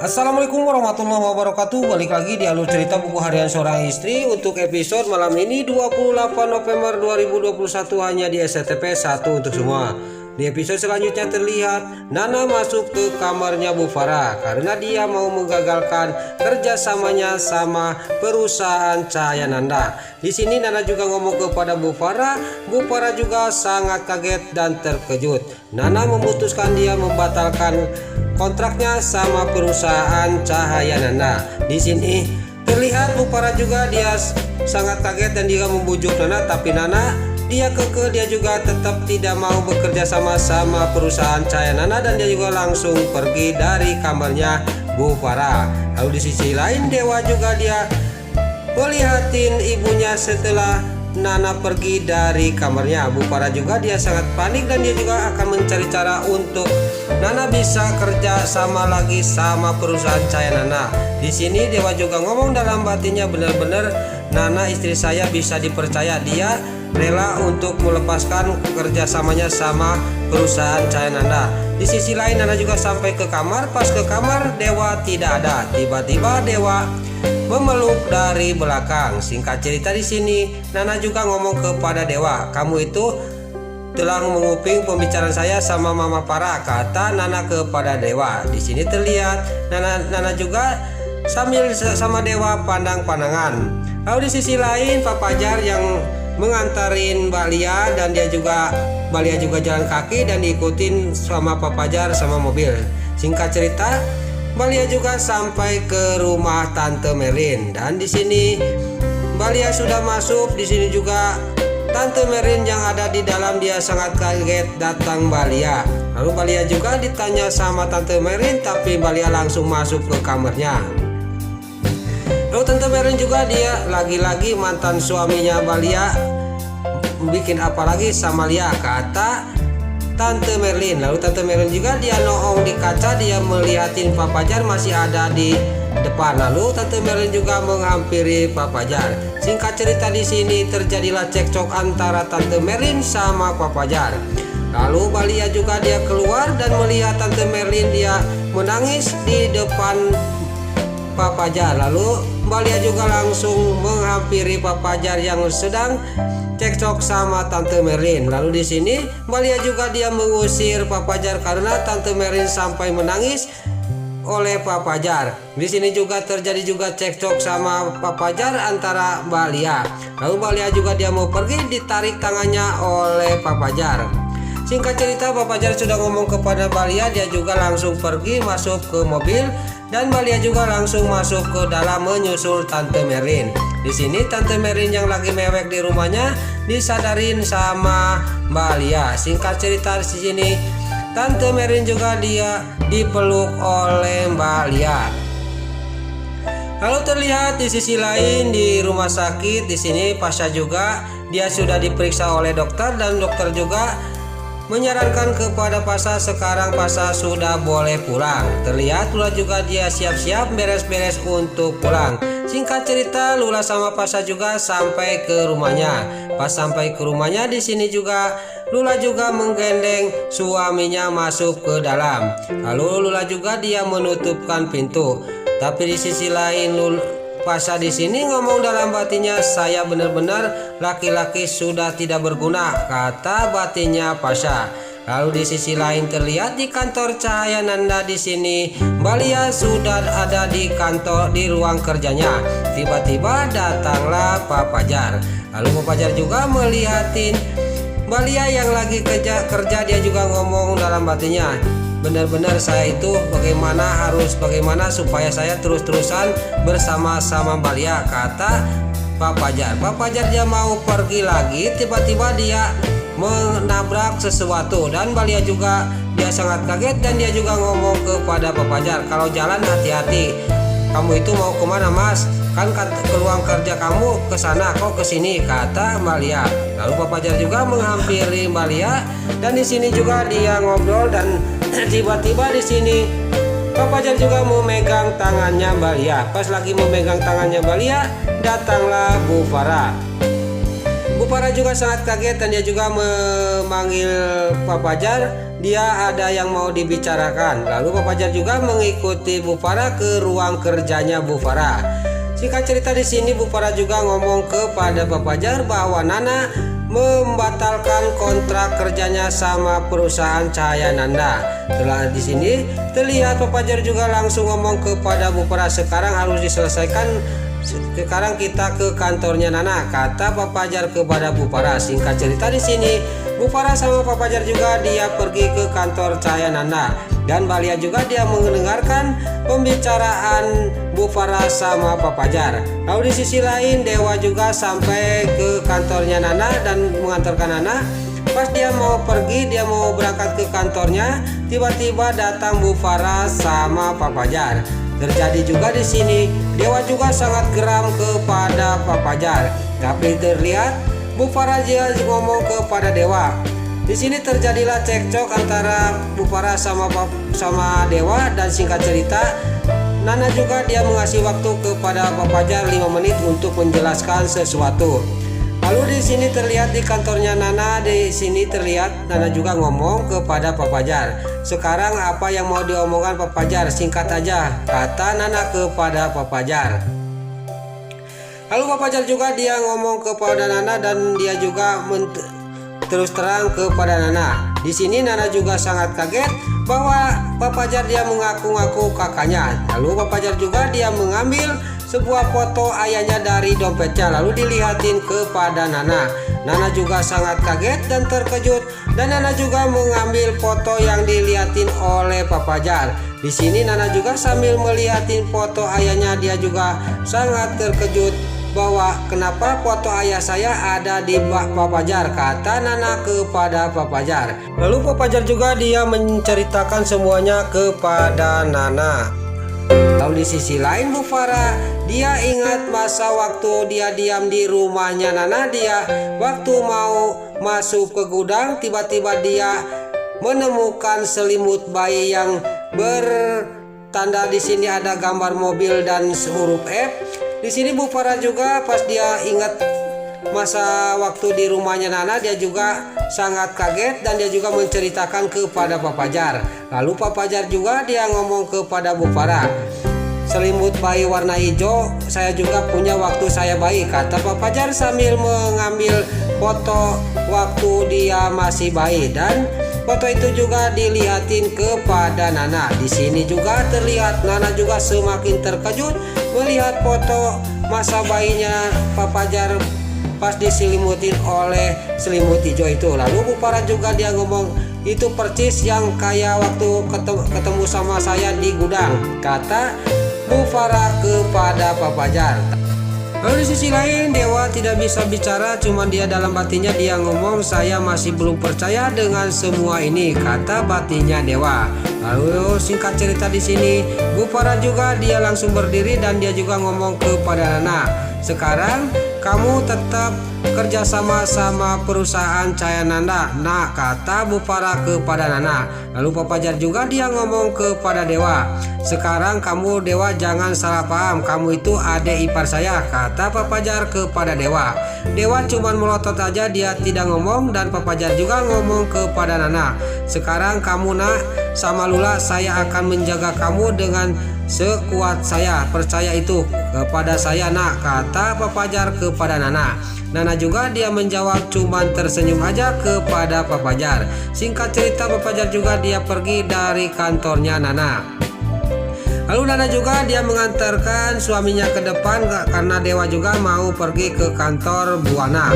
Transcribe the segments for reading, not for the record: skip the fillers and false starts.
Assalamualaikum warahmatullahi wabarakatuh. Balik lagi di alur cerita buku harian seorang istri. Untuk episode malam ini 28 November 2021 hanya di SCTP 1 untuk semua. Di episode selanjutnya terlihat Nana masuk ke kamarnya Bu Farah karena dia mau menggagalkan kerjasamanya sama perusahaan Cahaya Nanda. Di sini Nana juga ngomong kepada Bu Farah. Bu Farah juga sangat kaget dan terkejut. Nana memutuskan dia membatalkan kontraknya sama perusahaan Cahaya Nanda. Di sini terlihat Bu Farah juga dia sangat kaget dan dia membujuk Nana, tapi Nana dia kekeh, dia juga tetap tidak mau bekerja sama perusahaan Cahaya Nanda dan dia juga langsung pergi dari kamarnya Bu Farah. Lalu di sisi lain Dewa juga dia melihatin ibunya setelah Nana pergi dari kamarnya. Bu Farah juga dia sangat panik dan dia juga akan mencari cara untuk Nana bisa kerja sama lagi sama perusahaan Cahaya Nanda. Di sini Dewa juga ngomong dalam batinnya, benar-benar Nana istri saya bisa dipercaya, dia rela untuk melepaskan kerjasamanya sama perusahaan Cahaya Nanda. Di sisi lain Nana juga sampai ke kamar. Pas ke kamar Dewa tidak ada. Tiba-tiba Dewa memeluk dari belakang. Singkat cerita di sini Nana juga ngomong kepada Dewa, kamu itu telah menguping pembicaraan saya sama Mama Farah, kata Nana kepada Dewa. Di sini terlihat Nana juga sambil sama Dewa pandang-pandangan. Lalu di sisi lain Pak Fajar yang mengantarin Mbak Lia dan Mbak Lia juga jalan kaki dan diikutin sama Pak Fajar sama mobil. Singkat cerita Mbak Lia juga sampai ke rumah Tante Merlin dan di sini Mbak Lia sudah masuk. Di sini juga Tante Merlin yang ada di dalam dia sangat kaget datang Mbak Lia. Lalu Mbak Lia juga ditanya sama Tante Merlin, tapi Mbak Lia langsung masuk ke kamarnya. Lalu Tante Merlin juga dia lagi-lagi mantan suaminya Mbak Lia bikin apa lagi sama Lia, kata Tante Merlin. Lalu Tante Merlin juga dia noong di kaca, dia melihatin Pak Fajar masih ada di depan. Lalu Tante Merlin juga menghampiri Pak Fajar. Singkat cerita di sini terjadilah cekcok antara Tante Merlin sama Pak Fajar. Lalu Mbak Lia juga dia keluar dan melihat Tante Merlin dia menangis di depan Pak Fajar. Lalu Mbak Lia juga langsung menghampiri Pak Fajar yang sedang cekcok sama Tante Merlin. Lalu di sini Mbak Lia juga dia mengusir Pak Fajar karena Tante Merlin sampai menangis oleh Pak Fajar. Di sini juga terjadi juga cekcok sama Pak Fajar antara Mbak Lia. Lalu Mbak Lia juga dia mau pergi, ditarik tangannya oleh Pak Fajar. Singkat cerita Pak Fajar sudah ngomong kepada Mbak Lia, dia juga langsung pergi masuk ke mobil dan Mbak Lia juga langsung masuk ke dalam menyusul Tante Merlin. Di sini Tante Merlin yang lagi mewek di rumahnya disadarin sama Mbak Lia. Singkat cerita di sini Tante Merlin juga dia dipeluk oleh Mbak Lia. Lalu terlihat di sisi lain di rumah sakit, di sini Pasha juga dia sudah diperiksa oleh dokter dan dokter juga menyarankan kepada Pasha sekarang Pasha sudah boleh pulang. Terlihat Lula juga dia siap-siap beres-beres untuk pulang. Singkat cerita Lula sama Pasha juga sampai ke rumahnya. Pas sampai ke rumahnya di sini juga Lula juga menggendeng suaminya masuk ke dalam. Lalu Lula juga dia menutupkan pintu. Tapi di sisi lain Pasha di sini ngomong dalam batinnya, saya benar-benar laki-laki sudah tidak berguna, kata batinnya Pasha. Lalu di sisi lain terlihat di kantor Cahaya Nanda di sini Mbak Lia sudah ada di kantor di ruang kerjanya. Tiba-tiba datanglah Pak Fajar. Lalu Pak Fajar juga melihatin Mbak Lia yang lagi kerja dia juga ngomong dalam batinnya, benar-benar saya itu bagaimana supaya saya terus-terusan bersama-sama Mbak Lia, kata Pak Fajar. Pak Fajar dia mau pergi lagi, tiba-tiba dia menabrak sesuatu dan Mbak Lia juga dia sangat kaget dan dia juga ngomong kepada Pak Fajar, kalau jalan hati-hati, kamu itu mau kemana Mas? Kan ke ruang kerja kamu ke sana kok ke sini, kata Mbak Lia. Lalu Pak Fajar juga menghampiri Mbak Lia dan di sini juga dia ngobrol dan tiba-tiba di sini Pak Fajar juga memegang tangannya Mbak Lia. Pas lagi memegang tangannya Mbak Lia, datanglah Bu Farah. Bu Farah juga sangat kaget dan dia juga memanggil Pak Fajar dia ada yang mau dibicarakan. Lalu Pak Fajar juga mengikuti Bu Farah ke ruang kerjanya Bu Farah. Singkat cerita di sini Bu Farah juga ngomong kepada Pak Fajar bahwa Nana membatalkan kontrak kerjanya sama perusahaan Cahaya Nanda. Setelah di sini terlihat Pak Fajar juga langsung ngomong kepada Bu Farah, sekarang harus diselesaikan. Sekarang kita ke kantornya Nana, kata Pak Fajar kepada Bu Farah. Singkat cerita di sini Bu Farah sama Pak Fajar juga dia pergi ke kantor Cahaya Nanda, dan Balia juga dia mendengarkan pembicaraan Bu Farah sama Pak Fajar. Lalu di sisi lain Dewa juga sampai ke kantornya Nana dan mengantarkan Nana. Pas dia mau pergi, dia mau berangkat ke kantornya, tiba-tiba datang Bu Farah sama Pak Fajar. Terjadi juga di sini, Dewa juga sangat geram kepada Pak Fajar. Tapi terlihat Bu Farah juga ngomong kepada Dewa. Di sini terjadilah cekcok antara Bu Farah sama Dewa, dan singkat cerita Nana juga dia mengasih waktu kepada Pak Fajar 5 menit untuk menjelaskan sesuatu. Lalu di sini terlihat di kantornya Nana, di sini terlihat Nana juga ngomong kepada Pak Fajar. Sekarang apa yang mau diomongkan Pak Fajar? Singkat aja, kata Nana kepada Pak Fajar. Lalu Pak Fajar juga dia ngomong kepada Nana dan dia juga terus terang kepada Nana. Di sini Nana juga sangat kaget bahwa Pak Fajar dia mengaku-ngaku kakaknya. Lalu Pak Fajar juga dia mengambil sebuah foto ayahnya dari dompetnya, lalu dilihatin kepada Nana. Nana juga sangat kaget dan terkejut, dan Nana juga mengambil foto yang dilihatin oleh Pak Fajar. Di sini Nana juga sambil melihatin foto ayahnya, dia juga sangat terkejut bahwa kenapa foto ayah saya ada di Pak Fajar, kata Nana kepada Pak Fajar. Lalu Pak Fajar juga dia menceritakan semuanya kepada Nana. Lalu di sisi lain Bu Farah dia ingat masa waktu dia diam di rumahnya Nana, dia waktu mau masuk ke gudang tiba-tiba dia menemukan selimut bayi yang bertanda di sini ada gambar mobil dan huruf F. Di sini Bu Farah juga pas dia ingat masa waktu di rumahnya Nana, dia juga sangat kaget dan dia juga menceritakan kepada Pak Fajar. Lalu Pak Fajar juga dia ngomong kepada Bu Farah, selimut bayi warna hijau saya juga punya waktu saya bayi, kata Pak Fajar sambil mengambil foto waktu dia masih bayi, dan foto itu juga dilihatin kepada Nana. Di sini juga terlihat Nana juga semakin terkejut melihat foto masa bayinya Pak Fajar pas diselimutin oleh selimut hijau itu. Lalu Bu Farah juga dia ngomong, itu persis yang kayak waktu ketemu sama saya di gudang, kata Bu Farah kepada Pak Fajar. Lalu di sisi lain Dewa tidak bisa bicara, cuman dia dalam batinnya dia ngomong, saya masih belum percaya dengan semua ini, kata batinnya Dewa. Lalu singkat cerita di sini Bu Farah juga dia langsung berdiri dan dia juga ngomong kepada Nana, sekarang kamu tetap kerjasama sama perusahaan Cahaya Nanda, nah, kata Bu Farah kepada Nana. Lalu Pak Fajar juga dia ngomong kepada Dewa, sekarang kamu Dewa jangan salah paham, kamu itu adik ipar saya, kata Pak Fajar kepada Dewa. Dewa cuman melotot aja, dia tidak ngomong, dan Pak Fajar juga ngomong kepada Nana, sekarang kamu nak sama Lula saya akan menjaga kamu dengan sekuat saya, percaya itu kepada saya nak, kata Pak Fajar kepada Nana. Nana juga dia menjawab cuman tersenyum aja kepada Pak Fajar. Singkat cerita Pak Fajar juga dia pergi dari kantornya Nana. Lalu Nana juga dia mengantarkan suaminya ke depan karena Dewa juga mau pergi ke kantor Buana.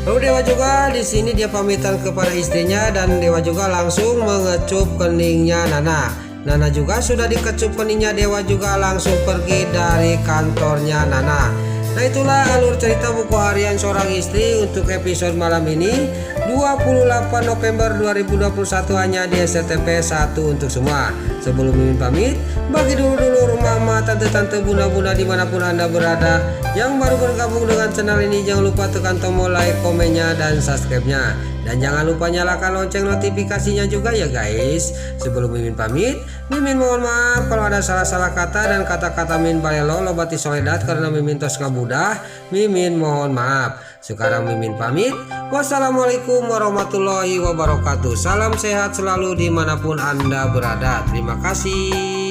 Lalu Dewa juga di sini dia pamitan kepada istrinya dan Dewa juga langsung mengecup keningnya Nana. Nana juga sudah dikecup keningnya, Dewa juga langsung pergi dari kantornya Nana. Nah, itulah alur cerita buku harian seorang istri untuk episode malam ini 28 November 2021 hanya di SCTP 1 untuk semua. Sebelum Mimin pamit, bagi dulu mama, tante-tante, bunda-bunda dimanapun anda berada yang baru bergabung dengan channel ini, jangan lupa tekan tombol like, komennya, dan subscribe-nya. Dan jangan lupa nyalakan lonceng notifikasinya juga ya guys. Sebelum Mimin pamit, Mimin mohon maaf kalau ada salah-salah kata dan kata-kata min balelo lobati soledat karena Mimin tos kabudah. Mimin mohon maaf. Sekarang Mimin pamit. Wassalamualaikum warahmatullahi wabarakatuh. Salam sehat selalu dimanapun Anda berada. Terima kasih.